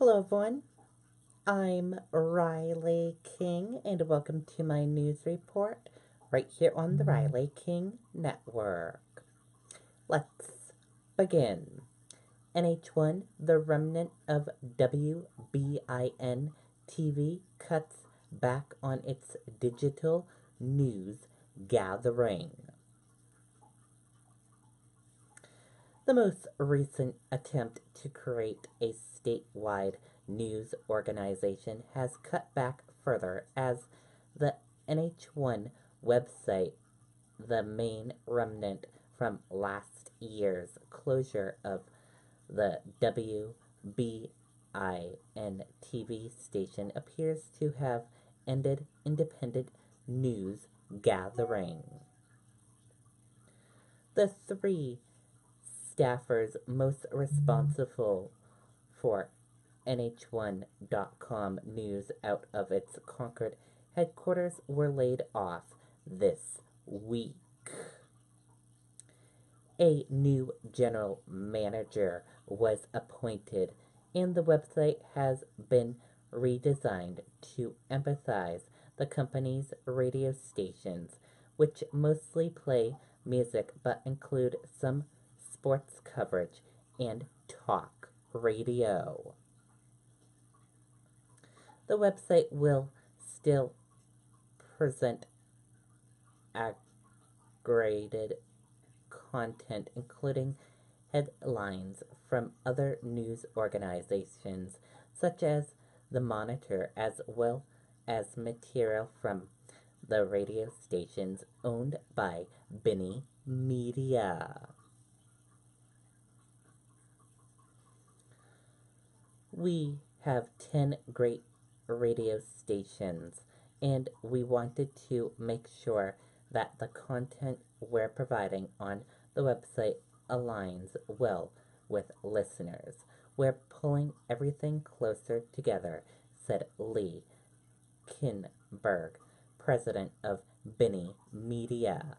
Hello, everyone. I'm Riley King, and welcome to my news report right here on the Riley King Network. Let's begin. NH1, the remnant of WBIN TV, cuts back on its digital news gathering. The most recent attempt to create a statewide news organization has cut back further as the NH1 website, the main remnant from last year's closure of the WBIN TV station, appears to have ended independent news gathering. The three staffers most responsible for NH1.com news out of its Concord headquarters were laid off this week. A new general manager was appointed, and the website has been redesigned to emphasize the company's radio stations, which mostly play music but include some sports coverage and talk radio. The website will still present aggregated content, including headlines from other news organizations, such as The Monitor, as well as material from the radio stations owned by WBIN Media. We have 10 great radio stations, and we wanted to make sure that the content we're providing on the website aligns well with listeners. We're pulling everything closer together, said Lee Kinberg, president of WBIN Media.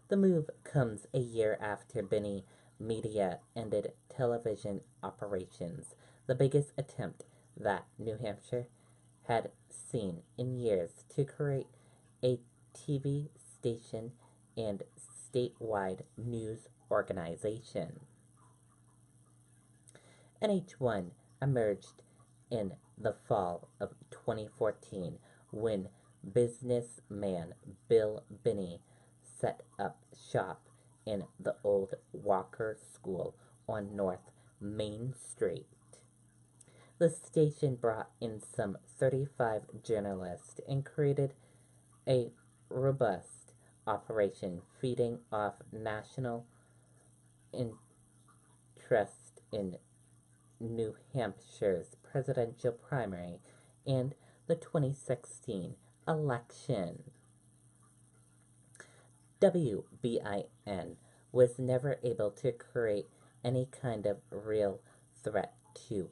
The move comes a year after WBIN Media ended television operations, the biggest attempt that New Hampshire had seen in years to create a TV station and statewide news organization. NH1 emerged in the fall of 2014 when businessman Bill Binney set up shop in the old Walker School on North Main Street. The station brought in some 35 journalists and created a robust operation feeding off national interest in New Hampshire's presidential primary and the 2016 election. WBIN was never able to create any kind of real threat to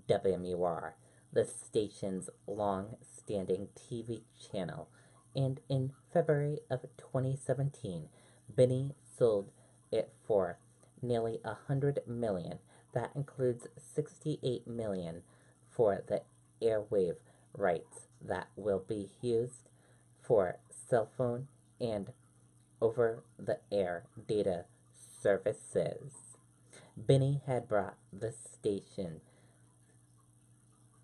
WMUR, the station's long-standing TV channel, and in February of 2017, WBIN sold it for nearly $100 million. That includes $68 million for the airwave rights that will be used for cell phone and over-the-air data services. WBIN had brought the station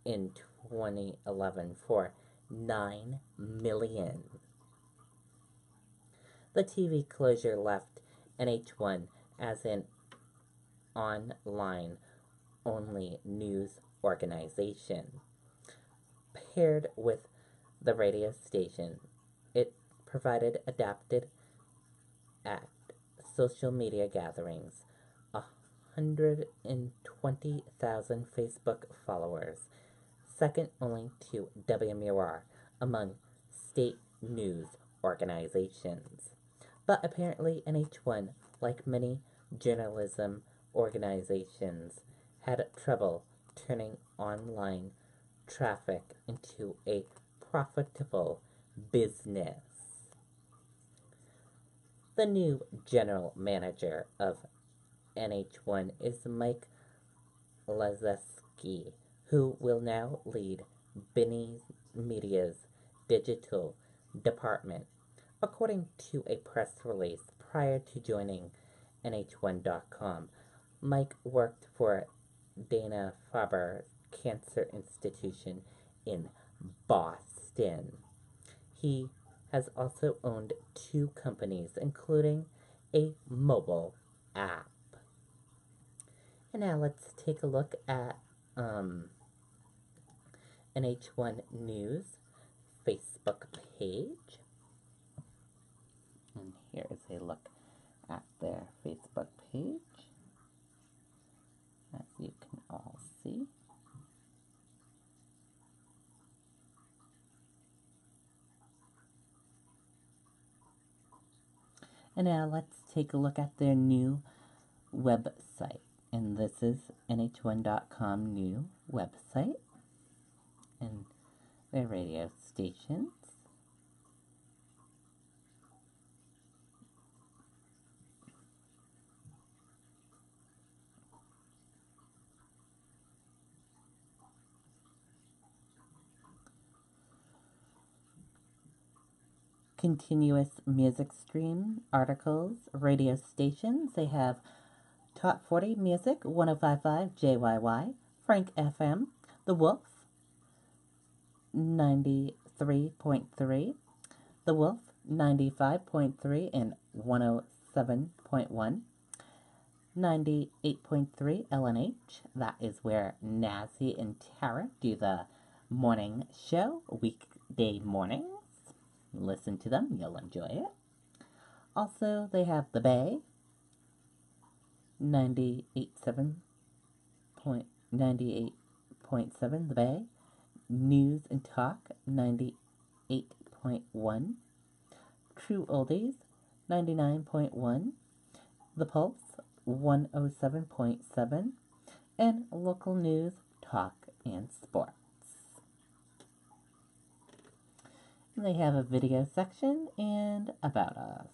in 2011 for $9 million. The TV closure left NH1 as an online-only news organization. Paired with the radio station, it provided adapted at social media gatherings, 120,000 Facebook followers, second only to WMUR among state news organizations. But apparently NH1, like many journalism organizations, had trouble turning online traffic into a profitable business. The new general manager of NH1 is Mike Lazeski, Mackey, who will now lead Benny Media's digital department, according to a press release prior to joining NH1.com. Mike worked for Dana-Farber Cancer Institution in Boston. He has also owned 2 companies, including a mobile app. And now let's take a look at NH1 News Facebook page. And here is a look at their Facebook page, as you can all see. And now let's take a look at their new website. And this is NH1.com new website and their radio stations. Continuous music stream, articles, radio stations. They have Top 40 Music, 105.5 JYY, Frank FM, The Wolf, 93.3, The Wolf, 95.3 and 107.1, 98.3 LNH. That is where Nazi and Tara do the morning show, weekday mornings. Listen to them, you'll enjoy it. Also, they have The Bay, 98.7 The Bay, News and Talk 98.1, True Oldies 99.1, The Pulse 107.7, and Local News, Talk, and Sports. And they have a video section and About Us.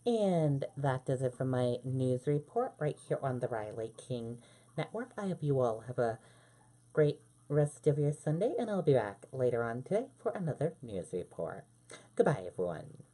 And that does it for my news report right here on the Riley King Network. I hope you all have a great rest of your Sunday, and I'll be back later on today for another news report. Goodbye, everyone.